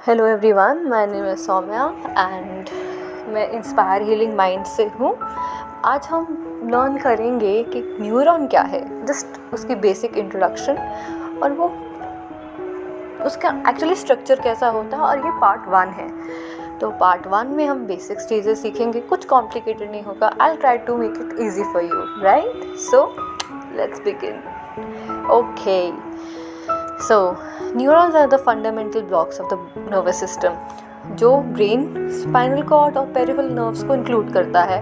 Hello everyone, my name is Saumya and मैं Inspire Healing Mind से हूँ। आज हम लर्न करेंगे कि न्यूरॉन क्या है, जस्ट उसकी बेसिक इंट्रोडक्शन और वो उसका एक्चुअली स्ट्रक्चर कैसा होता है, और ये पार्ट 1 है। तो पार्ट 1 में हम बेसिक चीज़ें सीखेंगे, कुछ कॉम्प्लिकेटेड नहीं होगा। I try to make it easy for you, right? So let's begin. Okay, so neurons are the fundamental blocks of the nervous system, जो ब्रेन, स्पाइनल कॉर्ड और पेरिफेरल नर्व्स को इंक्लूड करता है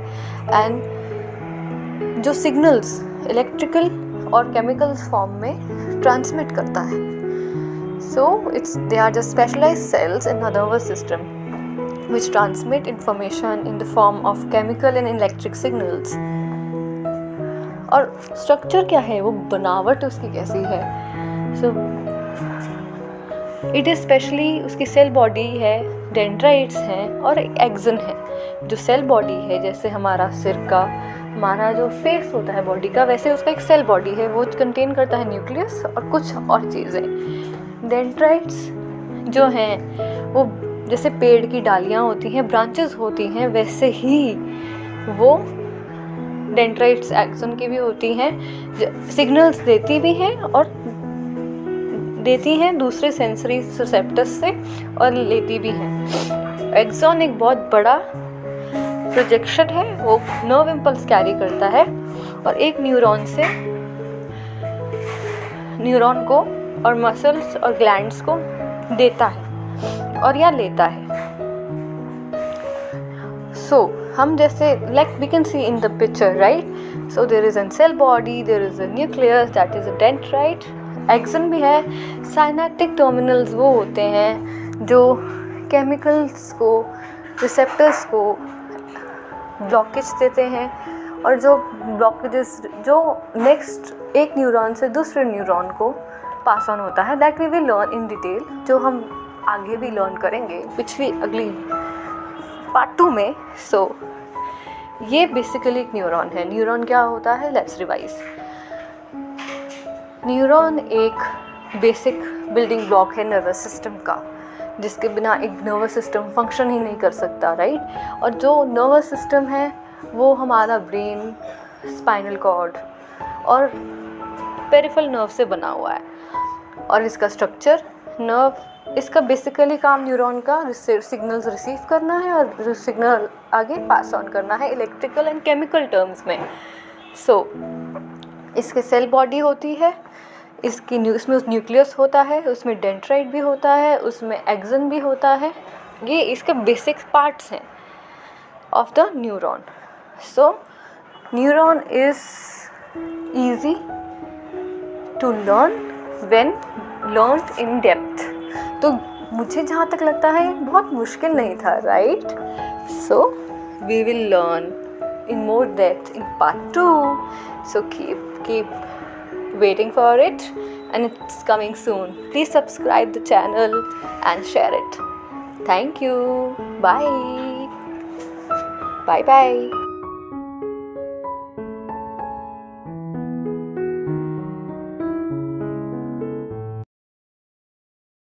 एंड जो signals electrical और chemicals form में transmit करता है। So they are the specialised cells in the nervous system which transmit information in the form of chemical and electric signals। और स्ट्रक्चर क्या है, वो बनावट उसकी कैसी है? सो इट इज़ स्पेशली उसकी सेल बॉडी है, डेंड्राइट्स हैं और एक्सन है। जो सेल बॉडी है, जैसे हमारा सिर का, हमारा जो फेस होता है बॉडी का, वैसे उसका एक सेल बॉडी है, वो कंटेन करता है न्यूक्लियस और कुछ और चीज़ें। डेंड्राइट्स जो हैं वो जैसे पेड़ की डालियाँ होती हैं, ब्रांचेस होती हैं, वैसे ही वो डेंड्राइट्स एक्सन की भी होती हैं, सिग्नल्स देती भी हैं और देती हैं दूसरे सेंसरी रिसेप्टर्स से और लेती भी हैं। एक्सॉन एक बहुत बड़ा प्रोजेक्शन है, वो नर्व इम्पल्स कैरी करता है और एक न्यूरॉन से न्यूरॉन को और मसल्स और ग्लैंड्स को देता है और या लेता है। सो हम जैसे like we can see in the picture, right? So there is an cell body, there is a nucleus, that is a dendrite, axon भी है। साइनेप्टिक टर्मिनल्स वो होते हैं जो केमिकल्स को, रिसेप्टर्स को ब्लॉकेज देते हैं, और जो ब्लॉकेजेस जो नेक्स्ट एक न्यूरॉन से दूसरे न्यूरॉन को पास ऑन होता है, that we will learn in detail, जो हम आगे भी लर्न करेंगे पिछली अगली पार्ट 2 में। सो ये बेसिकली एक न्यूरॉन है। न्यूरॉन क्या होता है, लेट्स रिवाइज। न्यूरॉन एक बेसिक बिल्डिंग ब्लॉक है नर्वस सिस्टम का, जिसके बिना एक नर्वस सिस्टम फंक्शन ही नहीं कर सकता, राइट? और जो नर्वस सिस्टम है वो हमारा ब्रेन, स्पाइनल कॉर्ड और पेरिफेरल नर्व से बना हुआ है। और इसका स्ट्रक्चर नर्व, इसका बेसिकली काम न्यूरॉन का सिग्नल्स रिसीव करना है और सिग्नल आगे पास ऑन करना है इलेक्ट्रिकल एंड केमिकल टर्म्स में। सो इसके सेल बॉडी होती है, उसमें न्यूक्लियस होता है, उसमें डेंड्राइट भी होता है, उसमें एक्सन भी होता है। ये इसके बेसिक पार्ट्स हैं of the neuron. So neuron is easy to learn when learned in depth. तो मुझे जहाँ तक लगता है बहुत मुश्किल नहीं था, right? So we will learn in more depth in part 2, so keep waiting for it, and it's coming soon. Please subscribe the channel and share it. Thank you. Bye bye.